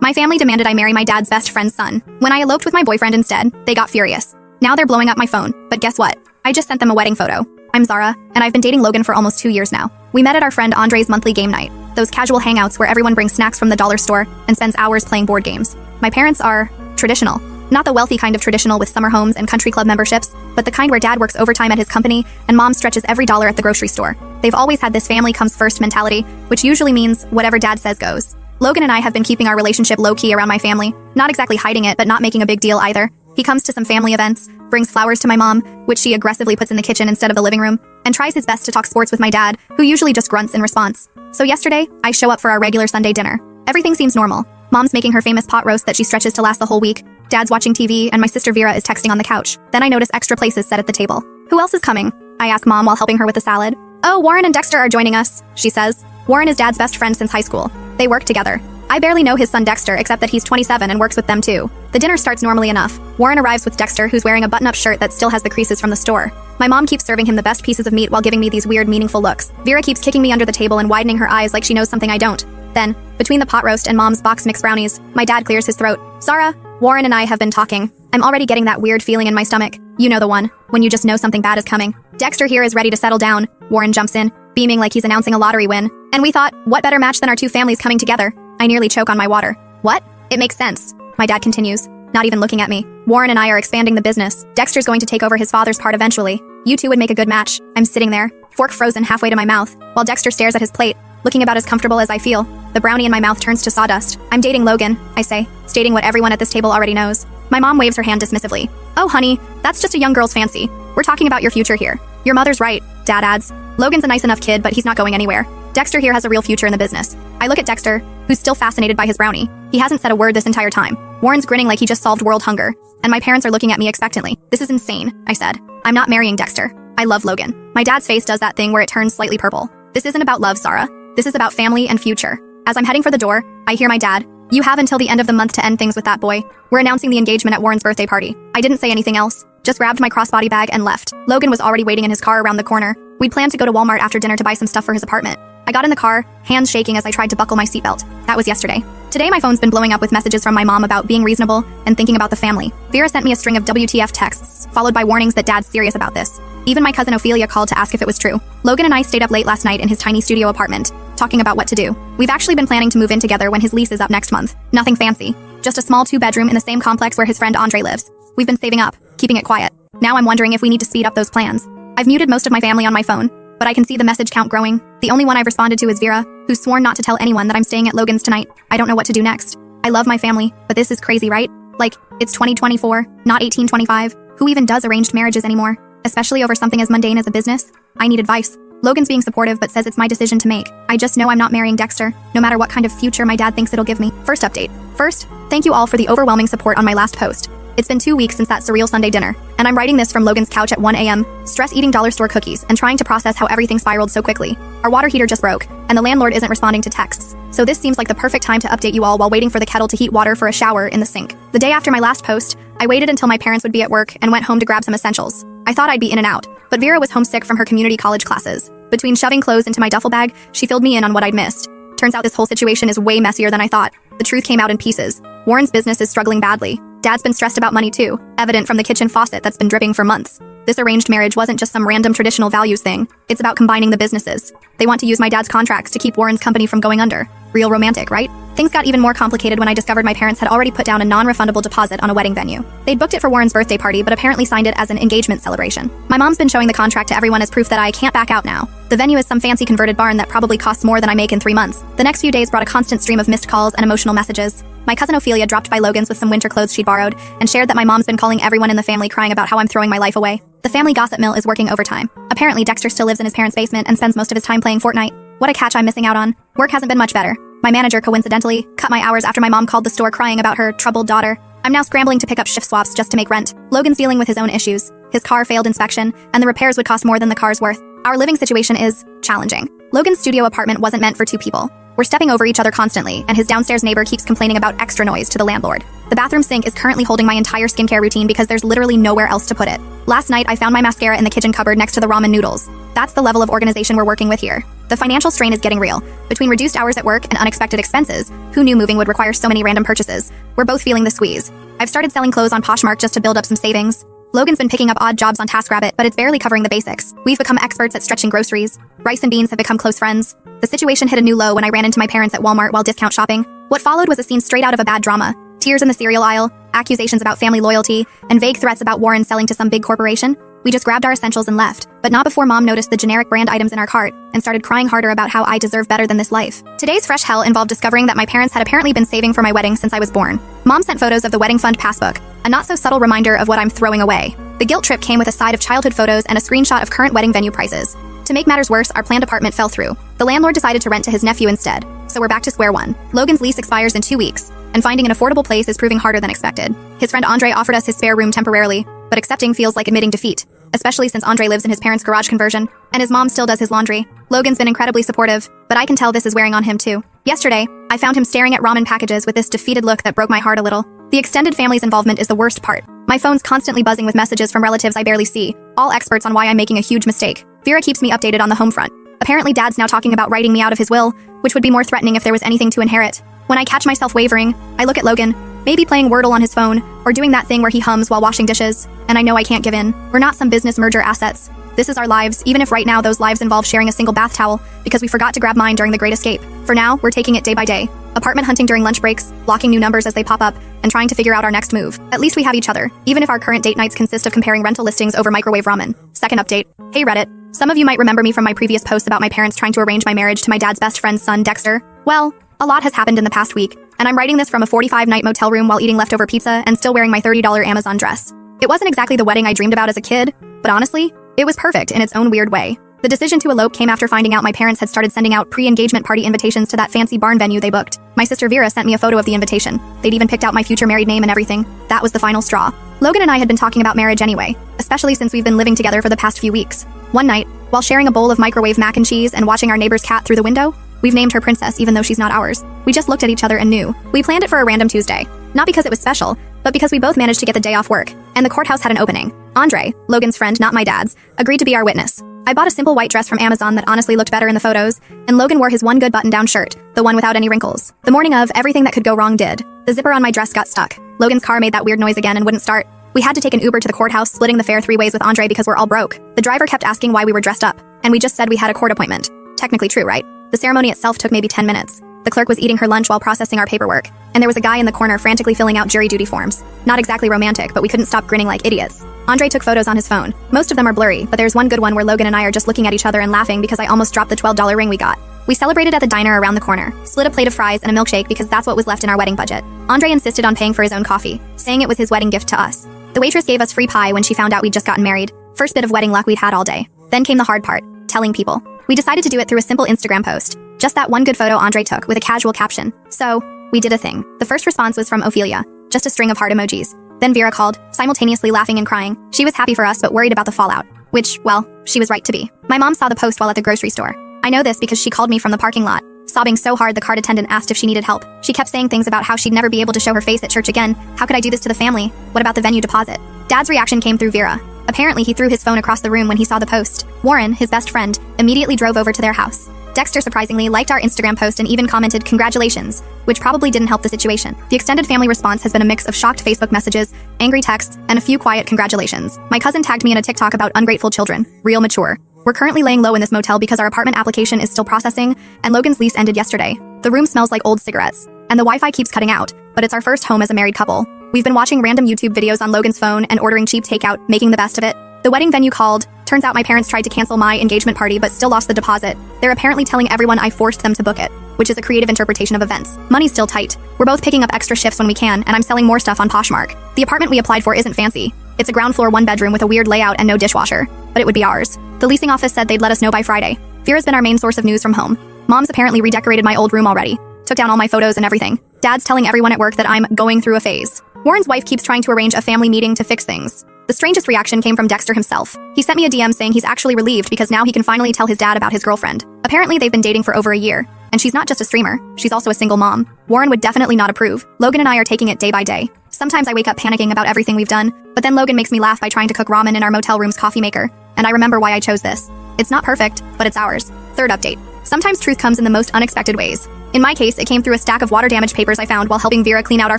My family demanded I marry my dad's best friend's son. When I eloped with my boyfriend instead, they got furious. Now they're blowing up my phone, but guess what? I just sent them a wedding photo. I'm Zara, and I've been dating Logan for almost 2 years now. We met at our friend Andre's monthly game night, those casual hangouts where everyone brings snacks from the dollar store and spends hours playing board games. My parents are traditional. Not the wealthy kind of traditional with summer homes and country club memberships, but the kind where dad works overtime at his company and mom stretches every dollar at the grocery store. They've always had this family comes first mentality, which usually means whatever dad says goes. Logan and I have been keeping our relationship low-key around my family, not exactly hiding it, but not making a big deal either. He comes to some family events, brings flowers to my mom, which she aggressively puts in the kitchen instead of the living room, and tries his best to talk sports with my dad, who usually just grunts in response. So yesterday, I show up for our regular Sunday dinner. Everything seems normal. Mom's making her famous pot roast that she stretches to last the whole week. Dad's watching TV, and my sister Vera is texting on the couch. Then I notice extra places set at the table. Who else is coming? I ask Mom while helping her with the salad. Oh, Warren and Dexter are joining us, she says. Warren is Dad's best friend since high school. They work together. I barely know his son Dexter, except that he's 27 and works with them too. The dinner starts normally enough. Warren arrives with Dexter, who's wearing a button-up shirt that still has the creases from the store. My mom keeps serving him the best pieces of meat while giving me these weird, meaningful looks. Vera keeps kicking me under the table and widening her eyes like she knows something I don't. Then, between the pot roast and Mom's box mix brownies, my dad clears his throat. Zara, Warren and I have been talking. I'm already getting that weird feeling in my stomach. You know the one, when you just know something bad is coming. Dexter here is ready to settle down. Warren jumps in, beaming like he's announcing a lottery win. And we thought, what better match than our two families coming together? I nearly choke on my water. What? It makes sense. My dad continues, not even looking at me. Warren and I are expanding the business. Dexter's going to take over his father's part eventually. You two would make a good match. I'm sitting there, fork frozen halfway to my mouth, while Dexter stares at his plate, looking about as comfortable as I feel. The brownie in my mouth turns to sawdust. I'm dating Logan, I say, stating what everyone at this table already knows. My mom waves her hand dismissively. Oh, honey, that's just a young girl's fancy. We're talking about your future here. Your mother's right, Dad adds. Logan's a nice enough kid, but he's not going anywhere. Dexter here has a real future in the business. I look at Dexter, who's still fascinated by his brownie. He hasn't said a word this entire time. Warren's grinning like he just solved world hunger. And my parents are looking at me expectantly. This is insane, I said. I'm not marrying Dexter. I love Logan. My dad's face does that thing where it turns slightly purple. This isn't about love, Zara. This is about family and future. As I'm heading for the door, I hear my dad. You have until the end of the month to end things with that boy. We're announcing the engagement at Warren's birthday party. I didn't say anything else, just grabbed my crossbody bag and left. Logan was already waiting in his car around the corner. We'd planned to go to Walmart after dinner to buy some stuff for his apartment. I got in the car, hands shaking as I tried to buckle my seatbelt. That was yesterday. Today my phone's been blowing up with messages from my mom about being reasonable and thinking about the family. Vera sent me a string of WTF texts, followed by warnings that Dad's serious about this. Even my cousin Ophelia called to ask if it was true. Logan and I stayed up late last night in his tiny studio apartment, talking about what to do. We've actually been planning to move in together when his lease is up next month. Nothing fancy. Just a small 2-bedroom in the same complex where his friend Andre lives. We've been saving up, keeping it quiet. Now I'm wondering if we need to speed up those plans. I've muted most of my family on my phone, but I can see the message count growing. The only one I've responded to is Vera, who's sworn not to tell anyone that I'm staying at Logan's tonight. I don't know what to do next. I love my family, but this is crazy, right? Like, it's 2024, not 1825. Who even does arranged marriages anymore? Especially over something as mundane as a business? I need advice. Logan's being supportive but says it's my decision to make. I just know I'm not marrying Dexter, no matter what kind of future my dad thinks it'll give me. First update. First, thank you all for the overwhelming support on my last post. It's been 2 weeks since that surreal Sunday dinner, and I'm writing this from Logan's couch at 1 a.m., stress eating dollar store cookies and trying to process how everything spiraled so quickly. Our water heater just broke, and the landlord isn't responding to texts. So this seems like the perfect time to update you all while waiting for the kettle to heat water for a shower in the sink. The day after my last post, I waited until my parents would be at work and went home to grab some essentials. I thought I'd be in and out, but Vera was homesick from her community college classes. Between shoving clothes into my duffel bag, she filled me in on what I'd missed. Turns out this whole situation is way messier than I thought. The truth came out in pieces. Warren's business is struggling badly. Dad's been stressed about money too, evident from the kitchen faucet that's been dripping for months. This arranged marriage wasn't just some random traditional values thing. It's about combining the businesses. They want to use my dad's contracts to keep Warren's company from going under. Real romantic, right? Things got even more complicated when I discovered my parents had already put down a non-refundable deposit on a wedding venue. They'd booked it for Warren's birthday party, but apparently signed it as an engagement celebration. My mom's been showing the contract to everyone as proof that I can't back out now. The venue is some fancy converted barn that probably costs more than I make in 3 months. The next few days brought a constant stream of missed calls and emotional messages. My cousin Ophelia dropped by Logan's with some winter clothes she'd borrowed and shared that my mom's been calling everyone in the family crying about how I'm throwing my life away. The family gossip mill is working overtime. Apparently, Dexter still lives in his parents' basement and spends most of his time playing Fortnite. What a catch I'm missing out on. Work hasn't been much better. My manager coincidentally cut my hours after my mom called the store crying about her troubled daughter. I'm now scrambling to pick up shift swaps just to make rent. Logan's dealing with his own issues. His car failed inspection, and the repairs would cost more than the car's worth. Our living situation is challenging. Logan's studio apartment wasn't meant for 2 people. We're stepping over each other constantly, and his downstairs neighbor keeps complaining about extra noise to the landlord. The bathroom sink is currently holding my entire skincare routine because there's literally nowhere else to put it. Last night, I found my mascara in the kitchen cupboard next to the ramen noodles. That's the level of organization we're working with here. The financial strain is getting real. Between reduced hours at work and unexpected expenses, who knew moving would require so many random purchases? We're both feeling the squeeze. I've started selling clothes on Poshmark just to build up some savings. Logan's been picking up odd jobs on TaskRabbit, but it's barely covering the basics. We've become experts at stretching groceries. Rice and beans have become close friends. The situation hit a new low when I ran into my parents at Walmart while discount shopping. What followed was a scene straight out of a bad drama. Tears in the cereal aisle, accusations about family loyalty, and vague threats about Warren selling to some big corporation. We just grabbed our essentials and left, but not before Mom noticed the generic brand items in our cart and started crying harder about how I deserve better than this life. Today's fresh hell involved discovering that my parents had apparently been saving for my wedding since I was born. Mom sent photos of the wedding fund passbook, a not-so-subtle reminder of what I'm throwing away. The guilt trip came with a side of childhood photos and a screenshot of current wedding venue prices. To make matters worse, our planned apartment fell through. The landlord decided to rent to his nephew instead, so we're back to square one. Logan's lease expires in 2 weeks, and finding an affordable place is proving harder than expected. His friend Andre offered us his spare room temporarily, but accepting feels like admitting defeat, especially since Andre lives in his parents' garage conversion, and his mom still does his laundry. Logan's been incredibly supportive, but I can tell this is wearing on him too. Yesterday, I found him staring at ramen packages with this defeated look that broke my heart a little. The extended family's involvement is the worst part. My phone's constantly buzzing with messages from relatives I barely see, all experts on why I'm making a huge mistake. Vera keeps me updated on the home front. Apparently Dad's now talking about writing me out of his will, which would be more threatening if there was anything to inherit. When I catch myself wavering, I look at Logan, maybe playing Wordle on his phone, or doing that thing where he hums while washing dishes, and I know I can't give in. We're not some business merger assets. This is our lives, even if right now those lives involve sharing a single bath towel, because we forgot to grab mine during the Great Escape. For now, we're taking it day by day. Apartment hunting during lunch breaks, blocking new numbers as they pop up, and trying to figure out our next move. At least we have each other, even if our current date nights consist of comparing rental listings over microwave ramen. Second update. Hey Reddit. Some of you might remember me from my previous post about my parents trying to arrange my marriage to my dad's best friend's son, Dexter. Well, a lot has happened in the past week, and I'm writing this from a 45-night motel room while eating leftover pizza and still wearing my $30 Amazon dress. It wasn't exactly the wedding I dreamed about as a kid, but honestly, it was perfect in its own weird way. The decision to elope came after finding out my parents had started sending out pre-engagement party invitations to that fancy barn venue they booked. My sister Vera sent me a photo of the invitation. They'd even picked out my future married name and everything. That was the final straw. Logan and I had been talking about marriage anyway, especially since we've been living together for the past few weeks. One night, while sharing a bowl of microwave mac and cheese and watching our neighbor's cat through the window, we've named her Princess even though she's not ours. We just looked at each other and knew. We planned it for a random Tuesday. Not because it was special, but because we both managed to get the day off work, and the courthouse had an opening. Andre, Logan's friend, not my dad's, agreed to be our witness. I bought a simple white dress from Amazon that honestly looked better in the photos, and Logan wore his one good button-down shirt, the one without any wrinkles. The morning of, everything that could go wrong did. The zipper on my dress got stuck. Logan's car made that weird noise again and wouldn't start. We had to take an Uber to the courthouse, splitting the fare 3 ways with Andre because we're all broke. The driver kept asking why we were dressed up, and we just said we had a court appointment. Technically true, right? The ceremony itself took maybe 10 minutes. The clerk was eating her lunch while processing our paperwork, and there was a guy in the corner frantically filling out jury duty forms. Not exactly romantic, but we couldn't stop grinning like idiots. Andre took photos on his phone. Most of them are blurry, but there's one good one where Logan and I are just looking at each other and laughing because I almost dropped the $12 ring we got. We celebrated at the diner around the corner, split a plate of fries and a milkshake because that's what was left in our wedding budget. Andre insisted on paying for his own coffee, saying it was his wedding gift to us. The waitress gave us free pie when she found out we'd just gotten married. First bit of wedding luck we'd had all day. Then came the hard part, telling people. We decided to do it through a simple Instagram post. Just that one good photo Andre took with a casual caption. So, we did a thing. The first response was from Ophelia, just a string of heart emojis. Then Vera called, simultaneously laughing and crying. She was happy for us but worried about the fallout. Which, well, she was right to be. My mom saw the post while at the grocery store. I know this because she called me from the parking lot, sobbing so hard the cart attendant asked if she needed help. She kept saying things about how she'd never be able to show her face at church again. How could I do this to the family? What about the venue deposit? Dad's reaction came through Vera. Apparently he threw his phone across the room when he saw the post. Warren, his best friend, immediately drove over to their house. Dexter surprisingly liked our Instagram post and even commented congratulations, which probably didn't help the situation. The extended family response has been a mix of shocked Facebook messages, angry texts, and a few quiet congratulations. My cousin tagged me in a TikTok about ungrateful children, real mature. We're currently laying low in this motel because our apartment application is still processing, and Logan's lease ended yesterday. The room smells like old cigarettes, and the Wi-Fi keeps cutting out, but it's our first home as a married couple. We've been watching random YouTube videos on Logan's phone and ordering cheap takeout, making the best of it. The wedding venue called. Turns out my parents tried to cancel my engagement party but still lost the deposit. They're apparently telling everyone I forced them to book it, which is a creative interpretation of events. Money's still tight. We're both picking up extra shifts when we can, and I'm selling more stuff on Poshmark. The apartment we applied for isn't fancy. It's a ground floor 1-bedroom with a weird layout and no dishwasher, but it would be ours. The leasing office said they'd let us know by Friday. Vera's been our main source of news from home. Mom's apparently redecorated my old room already. Took down all my photos and everything. Dad's telling everyone at work that I'm going through a phase. Warren's wife keeps trying to arrange a family meeting to fix things. The strangest reaction came from Dexter himself. He sent me a DM saying he's actually relieved because now he can finally tell his dad about his girlfriend. Apparently they've been dating for over a year, and she's not just a streamer, she's also a single mom. Warren would definitely not approve. Logan and I are taking it day by day. Sometimes I wake up panicking about everything we've done, but then Logan makes me laugh by trying to cook ramen in our motel room's coffee maker, and I remember why I chose this. It's not perfect, but it's ours. Third update. Sometimes truth comes in the most unexpected ways. In my case, it came through a stack of water-damaged papers I found while helping Vera clean out our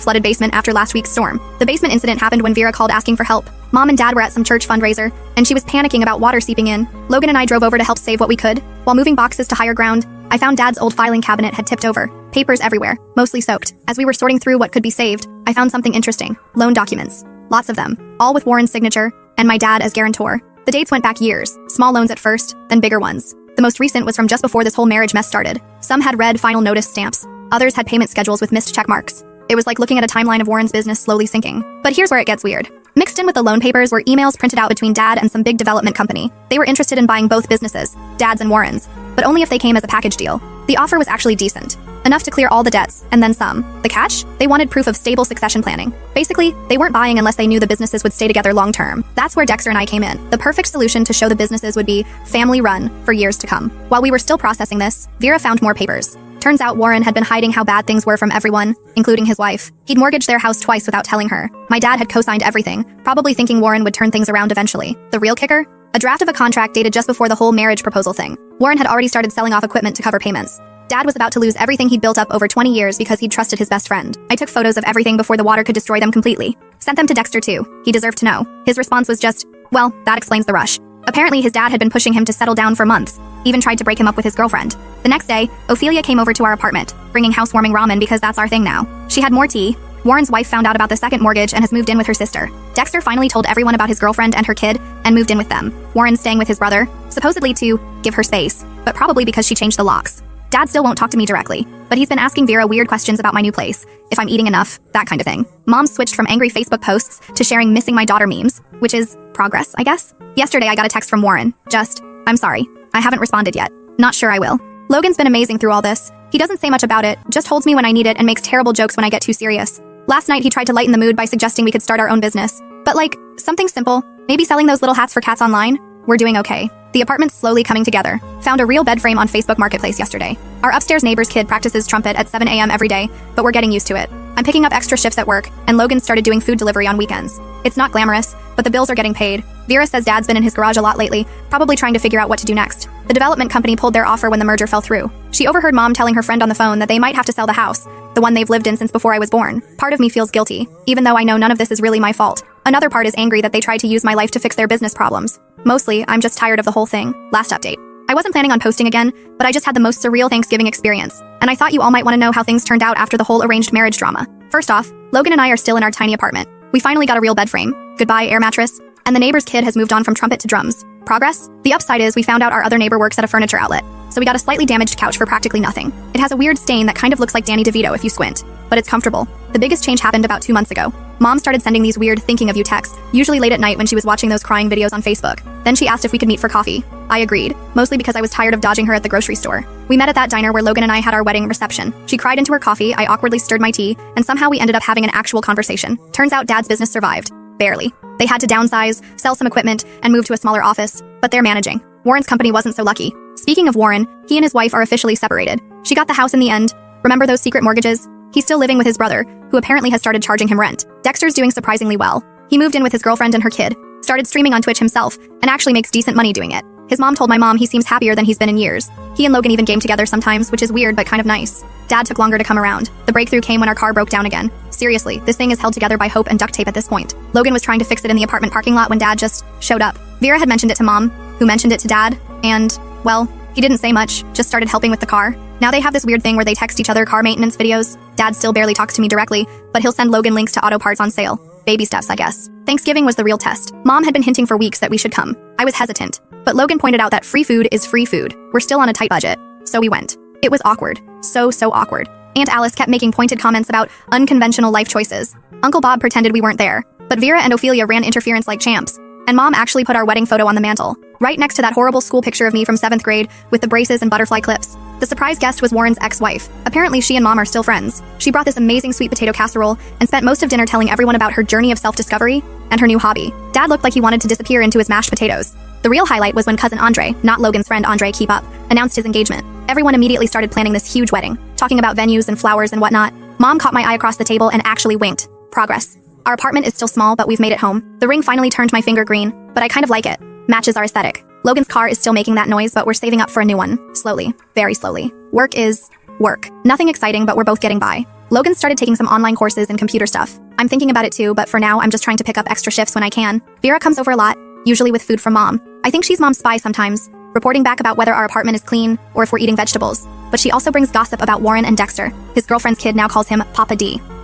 flooded basement after last week's storm. The basement incident happened when Vera called asking for help. Mom and Dad were at some church fundraiser, and she was panicking about water seeping in. Logan and I drove over to help save what we could. While moving boxes to higher ground, I found Dad's old filing cabinet had tipped over. Papers everywhere, mostly soaked. As we were sorting through what could be saved, I found something interesting. Loan documents. Lots of them. All with Warren's signature, and my dad as guarantor. The dates went back years. Small loans at first, then bigger ones. The most recent was from just before this whole marriage mess started. Some had red final notice stamps. Others had payment schedules with missed check marks. It was like looking at a timeline of Warren's business slowly sinking. But here's where it gets weird. Mixed in with the loan papers were emails printed out between Dad and some big development company. They were interested in buying both businesses, Dad's and Warren's, but only if they came as a package deal. The offer was actually decent. Enough to clear all the debts, and then some. The catch? They wanted proof of stable succession planning. Basically, they weren't buying unless they knew the businesses would stay together long term. That's where Dexter and I came in. The perfect solution to show the businesses would be family-run for years to come. While we were still processing this, Vera found more papers. Turns out Warren had been hiding how bad things were from everyone, including his wife. He'd mortgaged their house twice without telling her. My dad had co-signed everything, probably thinking Warren would turn things around eventually. The real kicker? A draft of a contract dated just before the whole marriage proposal thing. Warren had already started selling off equipment to cover payments. Dad was about to lose everything he'd built up over 20 years because he'd trusted his best friend. I took photos of everything before the water could destroy them completely. Sent them to Dexter too. He deserved to know. His response was just, well, that explains the rush. Apparently his dad had been pushing him to settle down for months, even tried to break him up with his girlfriend. The next day, Ophelia came over to our apartment, bringing housewarming ramen because that's our thing now. She had more tea. Warren's wife found out about the second mortgage and has moved in with her sister. Dexter finally told everyone about his girlfriend and her kid and moved in with them. Warren's staying with his brother, supposedly to give her space, but probably because she changed the locks. Dad still won't talk to me directly, but he's been asking Vera weird questions about my new place, if I'm eating enough, that kind of thing. Mom switched from angry Facebook posts to sharing missing my daughter memes, which is progress, I guess. Yesterday I got a text from Warren. Just, I'm sorry. I haven't responded yet. Not sure I will. Logan's been amazing through all this. He doesn't say much about it, just holds me when I need it and makes terrible jokes when I get too serious. Last night he tried to lighten the mood by suggesting we could start our own business. But like, something simple, maybe selling those little hats for cats online? We're doing okay. The apartment's slowly coming together. Found a real bed frame on Facebook Marketplace yesterday. Our upstairs neighbor's kid practices trumpet at 7 a.m. every day, but we're getting used to it. I'm picking up extra shifts at work, and Logan started doing food delivery on weekends. It's not glamorous, but the bills are getting paid. Vera says Dad's been in his garage a lot lately, probably trying to figure out what to do next. The development company pulled their offer when the merger fell through. She overheard Mom telling her friend on the phone that they might have to sell the house, the one they've lived in since before I was born. Part of me feels guilty, even though I know none of this is really my fault. Another part is angry that they tried to use my life to fix their business problems. Mostly, I'm just tired of the whole thing. Last update. I wasn't planning on posting again, but I just had the most surreal Thanksgiving experience, and I thought you all might want to know how things turned out after the whole arranged marriage drama. First off, Logan and I are still in our tiny apartment. We finally got a real bed frame. Goodbye, air mattress. And the neighbor's kid has moved on from trumpet to drums. Progress? The upside is we found out our other neighbor works at a furniture outlet, so we got a slightly damaged couch for practically nothing. It has a weird stain that kind of looks like Danny DeVito if you squint, but it's comfortable. The biggest change happened about 2 months ago. Mom started sending these weird thinking of you texts, usually late at night when she was watching those crying videos on Facebook. Then she asked if we could meet for coffee. I agreed, mostly because I was tired of dodging her at the grocery store. We met at that diner where Logan and I had our wedding reception. She cried into her coffee, I awkwardly stirred my tea, and somehow we ended up having an actual conversation. Turns out Dad's business survived. Barely. They had to downsize, sell some equipment, and move to a smaller office, but they're managing. Warren's company wasn't so lucky. Speaking of Warren, he and his wife are officially separated. She got the house in the end. Remember those secret mortgages? He's still living with his brother, who apparently has started charging him rent. Dexter's doing surprisingly well. He moved in with his girlfriend and her kid, started streaming on Twitch himself, and actually makes decent money doing it. His mom told my mom he seems happier than he's been in years. He and Logan even game together sometimes, which is weird but kind of nice. Dad took longer to come around. The breakthrough came when our car broke down again. Seriously, this thing is held together by hope and duct tape at this point. Logan was trying to fix it in the apartment parking lot when Dad just showed up. Vera had mentioned it to Mom, who mentioned it to Dad, and, well, he didn't say much, just started helping with the car. Now they have this weird thing where they text each other car maintenance videos. Dad still barely talks to me directly, but he'll send Logan links to auto parts on sale. Baby steps, I guess. Thanksgiving was the real test. Mom had been hinting for weeks that we should come. I was hesitant, but Logan pointed out that free food is free food. We're still on a tight budget, so we went. It was awkward. So awkward. Aunt Alice kept making pointed comments about unconventional life choices. Uncle Bob pretended we weren't there, but Vera and Ophelia ran interference like champs. And Mom actually put our wedding photo on the mantle, right next to that horrible school picture of me from 7th grade with the braces and butterfly clips. The surprise guest was Warren's ex-wife. Apparently she and Mom are still friends. She brought this amazing sweet potato casserole and spent most of dinner telling everyone about her journey of self-discovery and her new hobby. Dad looked like he wanted to disappear into his mashed potatoes. The real highlight was when cousin Andre, not Logan's friend Andre Keep Up, announced his engagement. Everyone immediately started planning this huge wedding, talking about venues and flowers and whatnot. Mom caught my eye across the table and actually winked. Progress. Our apartment is still small, but we've made it home. The ring finally turned my finger green, but I kind of like it. Matches our aesthetic. Logan's car is still making that noise, but we're saving up for a new one. Slowly. Very slowly. Work is work. Nothing exciting, but we're both getting by. Logan started taking some online courses and computer stuff. I'm thinking about it too, but for now, I'm just trying to pick up extra shifts when I can. Vera comes over a lot, usually with food from mom. I think she's mom's spy sometimes, reporting back about whether our apartment is clean or if we're eating vegetables. But she also brings gossip about Warren and Dexter. His girlfriend's kid now calls him Papa D.